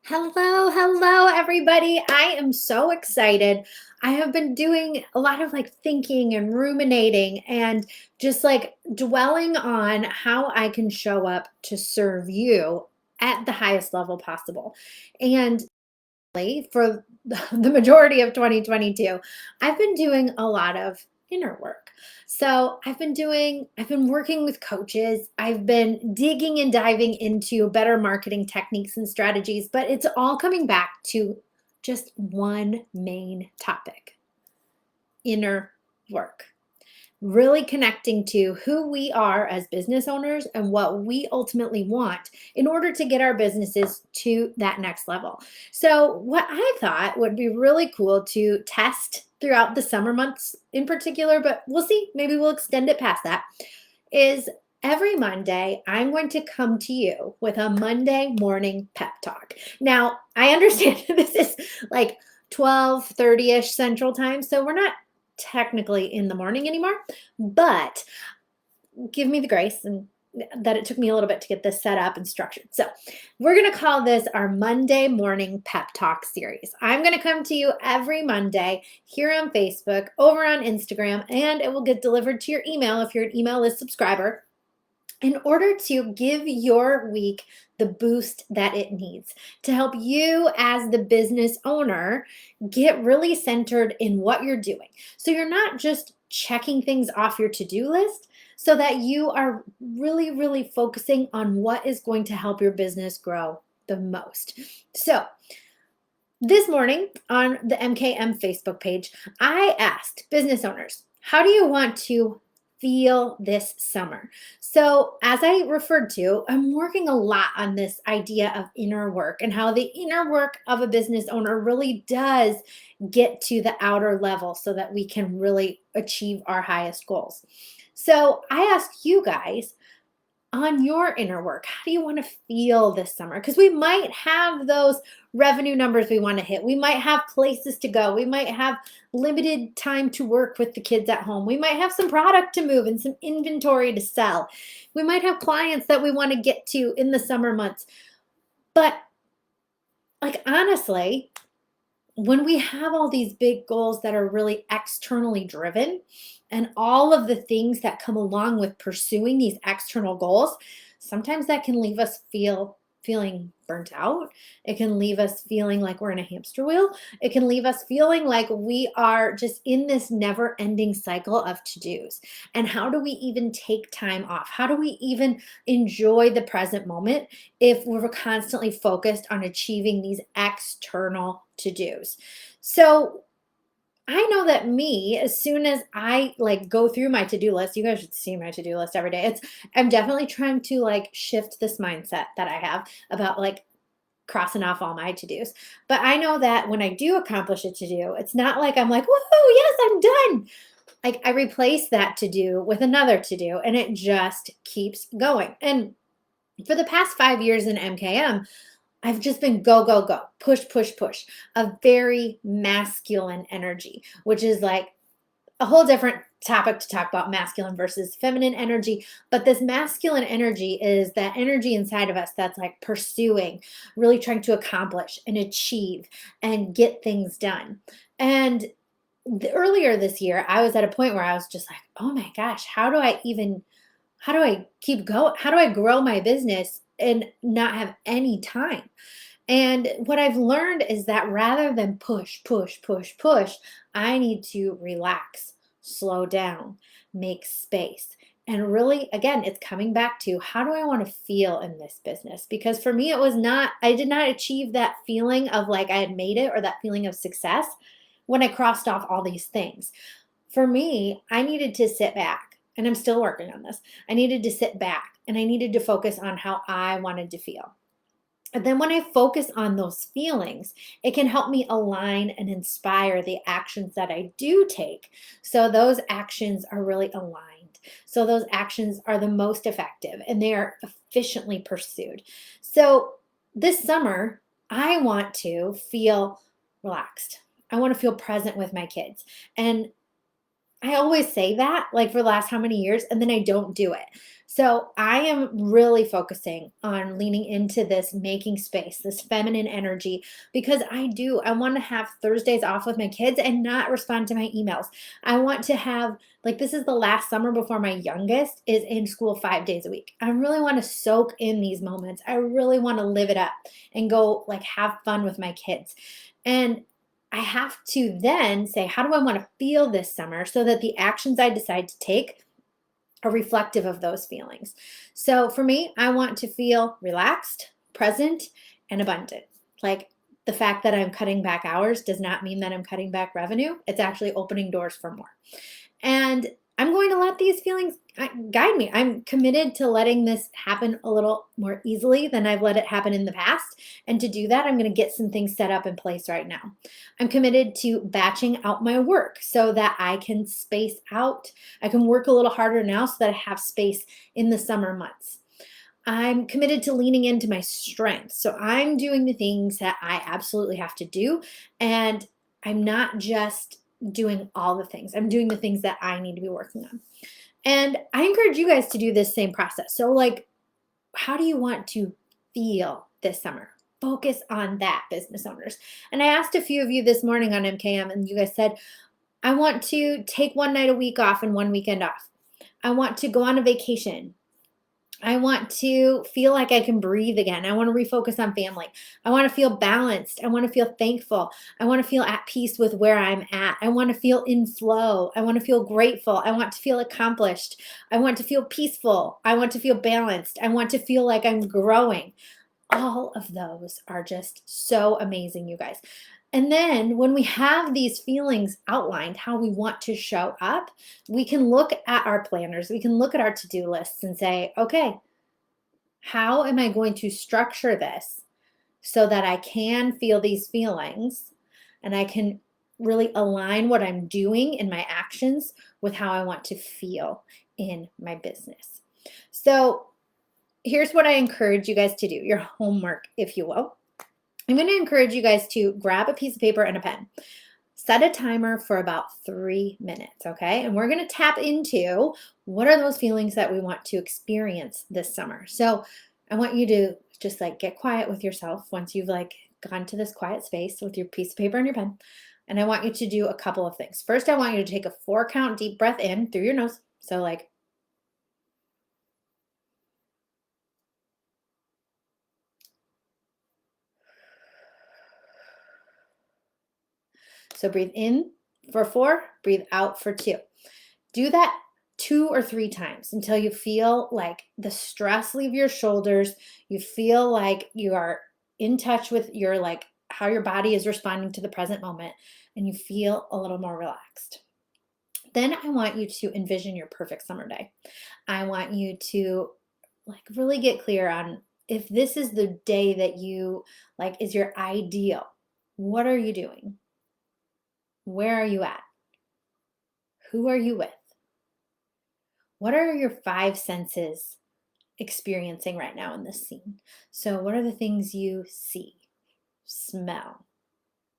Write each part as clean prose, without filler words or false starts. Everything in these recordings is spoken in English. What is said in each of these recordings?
Hello, everybody. I am so excited. I have been doing a lot of thinking and ruminating and just dwelling on how I can show up to serve you at the highest level possible. And for the majority of 2022, I've been doing a lot of inner work. So I've been working with coaches. I've been digging and diving into better marketing techniques and strategies, but it's all coming back to just one main topic: inner work. Really connecting to who we are as business owners and what we ultimately want in order to get our businesses to that next level. So, what I thought would be really cool to test throughout the summer months in particular, but we'll see, maybe we'll extend it past that, is every Monday, I'm going to come to you with a Monday morning pep talk. Now, I understand this is like 12:30ish Central Time, so we're not technically in the morning anymore, but give me the grace and that it took me a little bit to get this set up and structured. So, we're going to call this our Monday morning pep talk series. I'm going to come to you every Monday here on Facebook, over on Instagram, and it will get delivered to your email if you're an email list subscriber, in order to give your week the boost that it needs to help you as the business owner get really centered in what you're doing. So you're not just checking things off your to-do list, so that you are really focusing on what is going to help your business grow the most. So, this morning on the MKM Facebook page, I asked business owners, how do you want to feel this summer? So, as I referred to, I'm working a lot on this idea of inner work and how the inner work of a business owner really does get to the outer level so that we can really achieve our highest goals. So, I asked you guys, on your inner work, how do you want to feel this summer? Because we might have those revenue numbers we want to hit. We might have places to go. We might have limited time to work with the kids at home. We might have some product to move and some inventory to sell. We might have clients that we want to get to in the summer months. But, honestly, when we have all these big goals that are really externally driven and all of the things that come along with pursuing these external goals, sometimes that can leave us feeling burnt out. It can leave us feeling like we're in a hamster wheel. It can leave us feeling like we are just in this never-ending cycle of to-dos. And how do we even take time off? How do we even enjoy the present moment if we're constantly focused on achieving these external to-dos? So I know that me, as soon as I go through my to-do list, you guys should see my to-do list every day. I'm definitely trying to shift this mindset that I have about crossing off all my to-dos. But I know that when I do accomplish a to-do, it's not like I'm like, woohoo, yes, I'm done. Like, I replace that to-do with another to-do, and it just keeps going. And for the past 5 years in MKM, I've just been go, go, go, push, a very masculine energy, which is like a whole different topic to talk about, masculine versus feminine energy. But this masculine energy is that energy inside of us that's like pursuing, really trying to accomplish and achieve and get things done. And earlier this year, I was at a point where I was just like, oh my gosh, how do I keep going? How do I grow my business and not have any time? And what I've learned is that rather than push, I need to relax, slow down, make space. And really, again, it's coming back to, how do I want to feel in this business? Because for me, I did not achieve that feeling of like I had made it, or that feeling of success when I crossed off all these things. For me, I needed to sit back, and I'm still working on this. I needed to sit back and I needed to focus on how I wanted to feel. And then when I focus on those feelings, it can help me align and inspire the actions that I do take. So those actions are really aligned. So those actions are the most effective and they are efficiently pursued. So this summer, I want to feel relaxed. I want to feel present with my kids. And I always say that, like, for the last how many years, and then I don't do it. So I am really focusing on leaning into this making space, this feminine energy, because I want to have Thursdays off with my kids and not respond to my emails. I want to have, like, this is the last summer before my youngest is in school 5 days a week. I really want to soak in these moments. I really want to live it up and go, like, have fun with my kids. And I have to then say, how do I want to feel this summer so that the actions I decide to take are reflective of those feelings? So for me, I want to feel relaxed, present, and abundant. Like, the fact that I'm cutting back hours does not mean that I'm cutting back revenue. It's actually opening doors for more. And I'm going to let these feelings guide me. I'm committed to letting this happen a little more easily than I've let it happen in the past. And to do that, I'm going to get some things set up in place right now. I'm committed to batching out my work so that I can space out. I can work a little harder now so that I have space in the summer months. I'm committed to leaning into my strengths. So I'm doing the things that I absolutely have to do. And I'm not just doing all the things, I'm doing the things that I need to be working on. And I encourage you guys to do this same process. So, like, how do you want to feel this summer? Focus on that, business owners. And I asked a few of you this morning on MKM, and you guys said, I want to take one night a week off and one weekend off. I want to go on a vacation. I want to feel like I can breathe again. I want to refocus on family. I want to feel balanced. I want to feel thankful. I want to feel at peace with where I'm at. I want to feel in flow. I want to feel grateful. I want to feel accomplished. I want to feel peaceful. I want to feel balanced. I want to feel like I'm growing. All of those are just so amazing, you guys. And then when we have these feelings outlined, how we want to show up, we can look at our planners, we can look at our to-do lists and say, okay, how am I going to structure this so that I can feel these feelings and I can really align what I'm doing in my actions with how I want to feel in my business. So here's what I encourage you guys to do, your homework, if you will. I'm going to encourage you guys to grab a piece of paper and a pen. Set a timer for about 3 minutes, okay? And we're going to tap into what are those feelings that we want to experience this summer. So I want you to just, like, get quiet with yourself once you've, like, gone to this quiet space with your piece of paper and your pen. And I want you to do a couple of things. First, I want you to take a 4-count deep breath in through your nose. So, like, so breathe in for 4, breathe out for 2. Do that 2 or 3 times until you feel like the stress leave your shoulders. You feel like you are in touch with your, like, how your body is responding to the present moment, and you feel a little more relaxed. Then I want you to envision your perfect summer day. I want you to, like, really get clear on if this is the day that you, like, is your ideal. What are you doing? Where are you at? Who are you with? What are your 5 senses experiencing right now in this scene? So, what are the things you see, smell,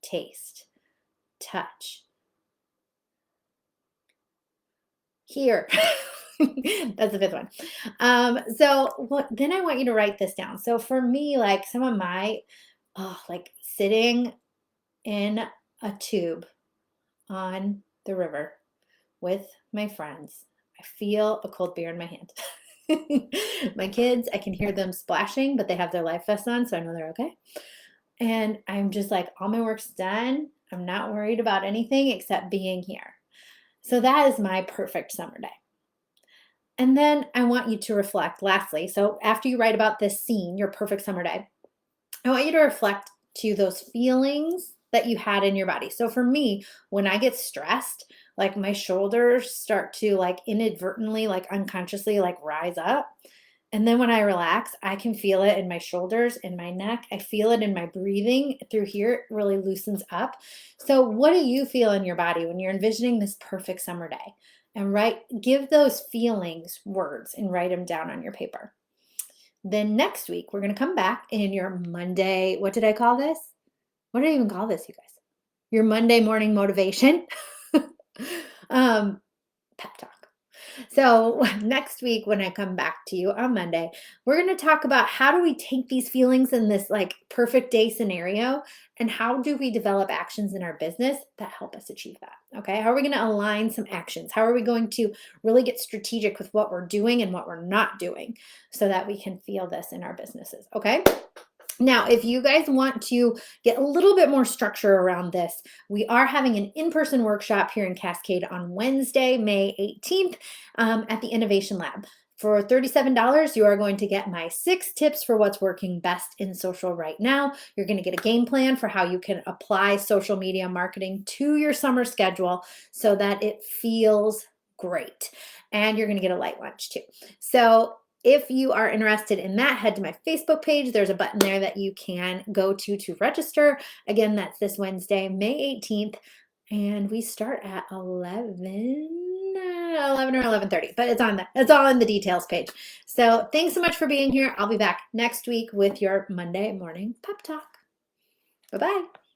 taste, touch, hear? That's the 5th one. Then I want you to write this down. So, for me, like, some of my, like, sitting in a tube on the river with my friends. I feel a cold beer in my hand. My kids, I can hear them splashing, but they have their life vests on, so I know they're okay. And I'm just like, all my work's done. I'm not worried about anything except being here. So that is my perfect summer day. And then I want you to reflect, lastly. So after you write about this scene, your perfect summer day, I want you to reflect to those feelings that you had in your body. So for me, when I get stressed, like, my shoulders start to, like, inadvertently, like, unconsciously, like, rise up. And then when I relax, I can feel it in my shoulders, in my neck. I feel it in my breathing through here. It really loosens up. So what do you feel in your body when you're envisioning this perfect summer day? And give those feelings words and write them down on your paper. Then next week, we're going to come back in your Monday. What did I call this? What did I even call this, you guys? Your Monday morning motivation. pep talk. So next week, when I come back to you on Monday, we're going to talk about how do we take these feelings in this like perfect day scenario and how do we develop actions in our business that help us achieve that? Okay. How are we going to align some actions? How are we going to really get strategic with what we're doing and what we're not doing so that we can feel this in our businesses? Okay. Now, if you guys want to get a little bit more structure around this, we are having an in-person workshop here in Cascade on Wednesday, May 18th at the Innovation Lab. For $37, you are going to get my 6 tips for what's working best in social right now. You're going to get a game plan for how you can apply social media marketing to your summer schedule so that it feels great. And you're going to get a light lunch too. So if you are interested in that, head to my Facebook page. There's a button there that you can go to register. Again, that's this Wednesday, May 18th, and we start at 11 or 11:30, but it's all in the details page. So thanks so much for being here. I'll be back next week with your Monday morning pep talk. Bye-bye.